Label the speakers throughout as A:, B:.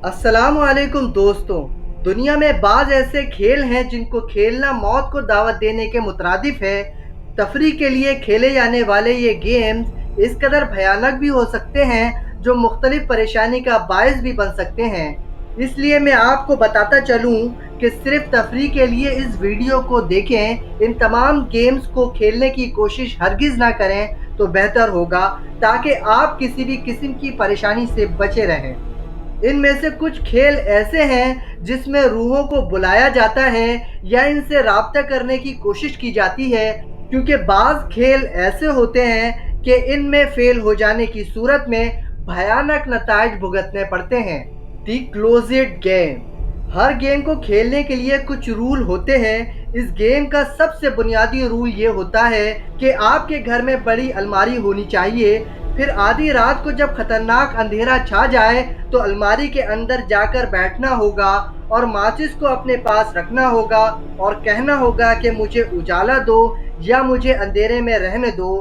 A: अस्सलाम वालेकुम दोस्तों। दुनिया में बाज़ ऐसे खेल हैं जिनको खेलना मौत को दावत देने के मुतरादिफ है। तफरीह के लिए खेले जाने वाले ये गेम्स इस कदर भयानक भी हो सकते हैं जो मुख्तलिफ परेशानी का बायस भी बन सकते हैं। इसलिए मैं आपको बताता चलूँ कि सिर्फ तफरीह के लिए इस वीडियो को देखें। इन तमाम गेम्स को खेलने की कोशिश हरगिज़ ना करें तो बेहतर होगा, ताकि आप किसी भी किस्म की परेशानी से बचे रहें। इनमें से कुछ खेल ऐसे हैं जिसमें रूहों को बुलाया जाता है या इनसे राब्ता करने की कोशिश की जाती है, क्योंकि बाज़ खेल ऐसे होते हैं कि इनमें फेल हो जाने की सूरत में भयानक नताइज भुगतने पड़ते हैं। दी क्लोज़ेड गेम। हर गेम को खेलने के लिए कुछ रूल होते हैं। इस गेम का सबसे बुनियादी रूल ये होता है कि आपके घर में बड़ी अलमारी होनी चाहिए। फिर आधी रात को जब खतरनाक अंधेरा छा जाए तो अलमारी के अंदर जाकर बैठना होगा और माचिस को अपने पास रखना होगा और कहना होगा कि मुझे उजाला दो या मुझे अंधेरे में रहने दो।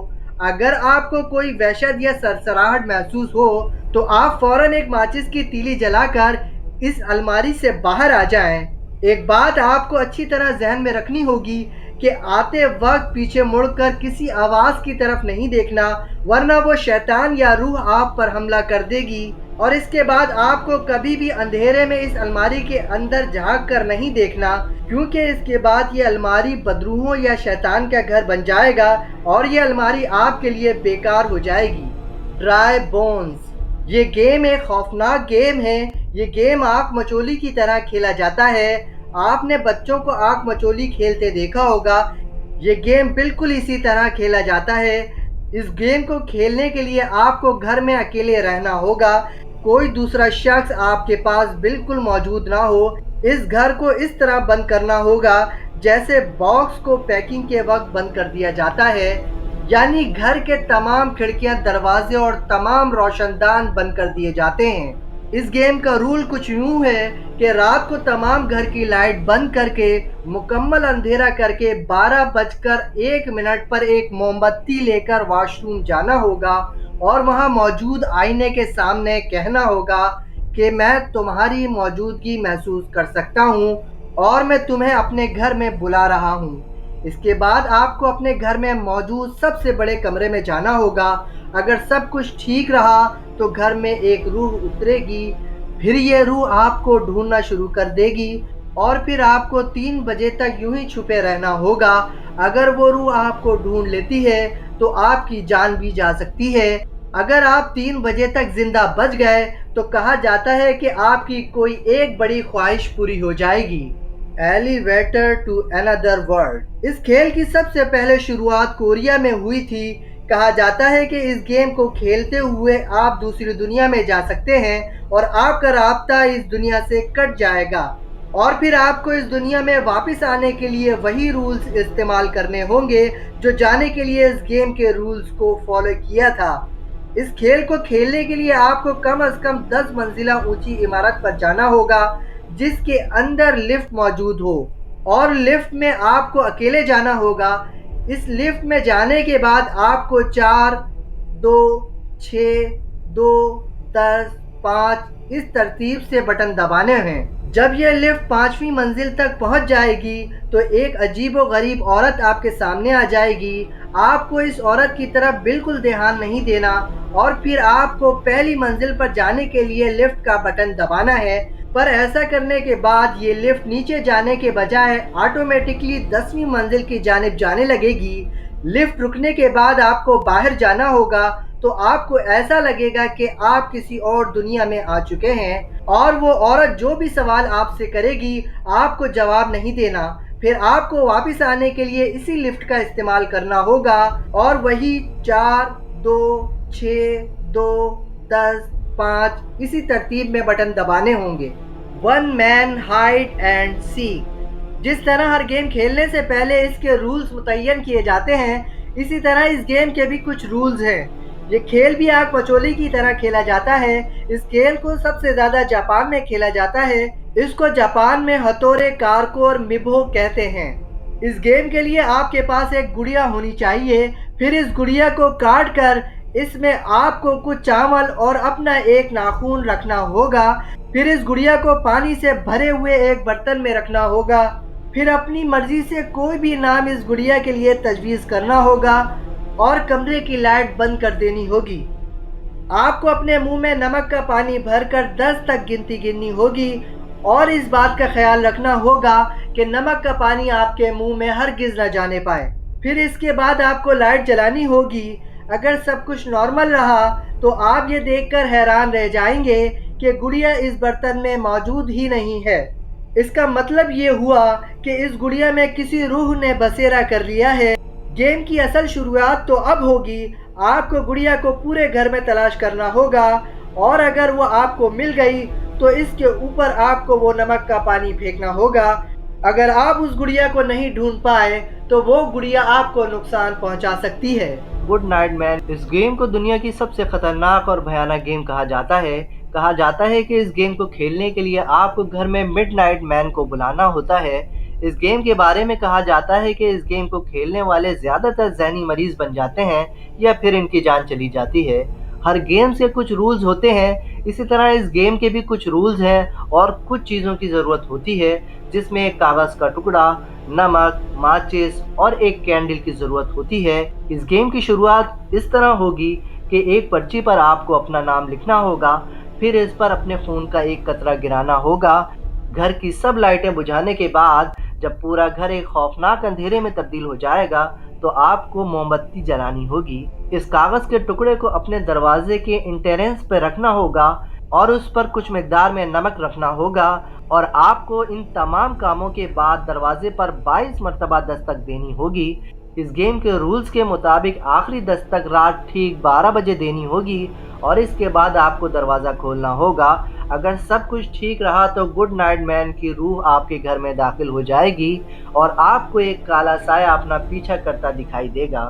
A: अगर आपको कोई वहशत या सरसराहट महसूस हो तो आप फौरन एक माचिस की तीली जलाकर इस अलमारी से बाहर आ जाएं। एक बात आपको अच्छी तरह जहन में रखनी होगी कि आते वक्त पीछे मुड़कर किसी आवाज़ की तरफ नहीं देखना, वरना वो शैतान या रूह आप पर हमला कर देगी। और इसके बाद आपको कभी भी अंधेरे में इस अलमारी के अंदर झांक कर नहीं देखना, क्योंकि इसके बाद ये अलमारी बदरूहों या शैतान का घर बन जाएगा और ये अलमारी आपके लिए बेकार हो जाएगी। Dry bones. ये गेम एक खौफनाक गेम है। ये गेम आँख मचोली की तरह खेला जाता है। आपने बच्चों को आँख मचोली खेलते देखा होगा। ये गेम बिल्कुल इसी तरह खेला जाता है। इस गेम को खेलने के लिए आपको घर में अकेले रहना होगा। कोई दूसरा शख्स आपके पास बिल्कुल मौजूद ना हो। इस घर को इस तरह बंद करना होगा जैसे बॉक्स को पैकिंग के वक्त बंद कर दिया जाता है, यानी घर के तमाम खिड़कियां, दरवाजे और तमाम रोशनदान बंद कर दिए जाते हैं। इस गेम का रूल कुछ यूं है कि रात को तमाम घर की लाइट बंद करके मुकम्मल अंधेरा करके 12:01 पर एक मोमबत्ती लेकर वॉशरूम जाना होगा और वहां मौजूद आईने के सामने कहना होगा कि मैं तुम्हारी मौजूदगी महसूस कर सकता हूं और मैं तुम्हें अपने घर में बुला रहा हूं। इसके बाद आपको अपने घर में मौजूद सबसे बड़े कमरे में जाना होगा। अगर सब कुछ ठीक रहा तो घर में एक रूह उतरेगी। फिर ये रूह आपको ढूंढना शुरू कर देगी और फिर आपको 3 बजे तक यूं ही छुपे रहना होगा। अगर वो रूह आपको ढूंढ लेती है तो आपकी जान भी जा सकती है। अगर आप 3 बजे तक जिंदा बच गए तो कहा जाता है कि आपकी कोई एक बड़ी ख्वाहिश पूरी हो जाएगी। Elevator to another world. इस खेल की सबसे पहले शुरुआत कोरिया में हुई थी। कहा जाता है कि इस गेम को खेलते हुए आप दूसरी दुनिया में जा सकते हैं और आपका राब्ता इस दुनिया से कट जाएगा और फिर आपको इस दुनिया में वापस आने के लिए वही रूल्स इस्तेमाल करने होंगे जो जाने के लिए इस गेम के रूल्स को फॉलो किया था। इस खेल को खेलने के लिए आपको कम से कम 10 मंजिला ऊंची इमारत पर जाना होगा जिसके अंदर लिफ्ट मौजूद हो और लिफ्ट में आपको अकेले जाना होगा। इस लिफ्ट में जाने के बाद आपको 4, 2, 6, 2, 10, 5 इस तरतीब से बटन दबाने हैं। जब यह लिफ्ट 5वीं मंजिल तक पहुंच जाएगी तो एक अजीबो गरीब औरत आपके सामने आ जाएगी। आपको इस औरत की तरफ बिल्कुल ध्यान नहीं देना और फिर आपको पहली मंजिल पर जाने के लिए लिफ्ट का बटन दबाना है। पर ऐसा करने के बाद ये लिफ्ट नीचे जाने के बजाय ऑटोमेटिकली 10वीं मंजिल की जानिब जाने लगेगी। लिफ्ट रुकने के बाद आपको बाहर जाना होगा तो आपको ऐसा लगेगा कि आप किसी और दुनिया में आ चुके हैं और वो औरत जो भी सवाल आपसे करेगी आपको जवाब नहीं देना। फिर आपको वापस आने के लिए इसी लिफ्ट का इस्तेमाल करना होगा और वही 4, 2, 6, 2, 10, 5 इसी तरतीब में बटन दबाने होंगे। One man hide and seek. जिस तरह हर गेम खेलने से पहले इसके रूल्स मुतय्यन किए जाते हैं, इसी तरह इस गेम के भी कुछ रूल्स हैं। ये खेल भी आग मचोली की तरह खेला जाता है। इस खेल को सबसे ज़्यादा जापान में खेला जाता है। इसको जापान में हथौरे कारकोर मिबो कहते हैं। इस गेम के लिए आपके पास एक गुड़िया होनी चाहिए। फिर इस गुड़िया को काट कर इसमें आपको कुछ चावल और अपना एक नाखून रखना होगा। फिर इस गुड़िया को पानी से भरे हुए एक बर्तन में रखना होगा। फिर अपनी मर्जी से कोई भी नाम इस गुड़िया के लिए तजवीज़ करना होगा और कमरे की लाइट बंद कर देनी होगी। आपको अपने मुंह में नमक का पानी भरकर 10 तक गिनती गिननी होगी और इस बात का ख्याल रखना होगा कि नमक का पानी आपके मुंह में हरगिज़ न जाने पाए। फिर इसके बाद आपको लाइट जलानी होगी। अगर सब कुछ नॉर्मल रहा तो आप ये देखकर हैरान रह जाएंगे कि गुड़िया इस बर्तन में मौजूद ही नहीं है। इसका मतलब ये हुआ कि इस गुड़िया में किसी रूह ने बसेरा कर लिया है। गेम की असल शुरुआत तो अब होगी। आपको गुड़िया को पूरे घर में तलाश करना होगा और अगर वो आपको मिल गई तो इसके ऊपर आपको वो नमक का पानी फेंकना होगा। अगर आप उस गुड़िया को नहीं ढूंढ पाए तो वो गुड़िया आपको नुकसान पहुंचा सकती है।
B: गुड नाइट मैन इस गेम को दुनिया की सबसे खतरनाक और भयानक गेम कहा जाता है। कहा जाता है कि इस गेम को खेलने के लिए आपको घर में मिडनाइट मैन को बुलाना होता है। इस गेम के बारे में कहा जाता है कि इस गेम को खेलने वाले ज़्यादातर ज़हनी मरीज बन जाते हैं या फिर इनकी जान चली जाती है। हर गेम से कुछ रूल्स होते हैं, इसी तरह इस गेम के भी कुछ रूल्स हैं और कुछ चीज़ों की ज़रूरत होती है, जिसमें एक कागज़ का टुकड़ा, नमक, माचिस और एक कैंडल की ज़रूरत होती है। इस गेम की शुरुआत इस तरह होगी कि एक पर्ची पर आपको अपना नाम लिखना होगा, फिर इस पर अपने खून का एक कतरा गिराना होगा। घर की सब लाइटें बुझाने के बाद जब पूरा घर एक खौफनाक अंधेरे में तब्दील हो जाएगा तो आपको मोमबत्ती जलानी होगी। इस कागज़ के टुकड़े को अपने दरवाजे के एंट्रेंस पर रखना होगा और उस पर कुछ मिकदार में नमक रखना होगा और आपको इन तमाम कामों के बाद दरवाजे पर 22 मरतबा दस्तक देनी होगी। इस गेम के रूल्स के मुताबिक आखिरी दस्तक रात ठीक 12 बजे देनी होगी और इसके बाद आपको दरवाज़ा खोलना होगा। अगर सब कुछ ठीक रहा तो गुड नाइट मैन की रूह आपके घर में दाखिल हो जाएगी और आपको एक काला साया अपना पीछा करता दिखाई देगा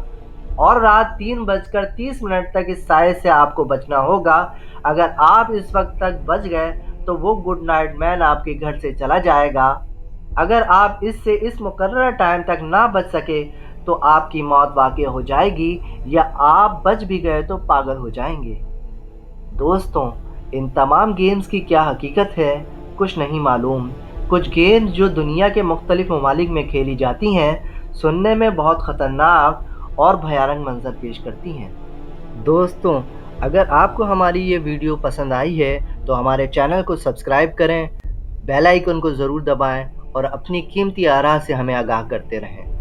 B: और रात 3:30 तक इस साये से आपको बचना होगा। अगर आप इस वक्त तक बच गए तो वो गुड नाइट मैन आपके घर से चला जाएगा। अगर आप इससे इस मुकर्रर टाइम तक ना बच सके तो आपकी मौत वाक़ई हो जाएगी या आप बच भी गए तो पागल हो जाएंगे। दोस्तों, इन तमाम गेम्स की क्या हकीकत है कुछ नहीं मालूम। कुछ गेम्स जो दुनिया के मुख्तलिफ ममालिक में खेली जाती हैं सुनने में बहुत ख़तरनाक और भयानक मंजर पेश करती हैं। दोस्तों, अगर आपको हमारी ये वीडियो पसंद आई है तो हमारे चैनल को सब्सक्राइब करें, बेल आइकन को ज़रूर दबाएं और अपनी कीमती आरा से हमें आगाह करते रहें।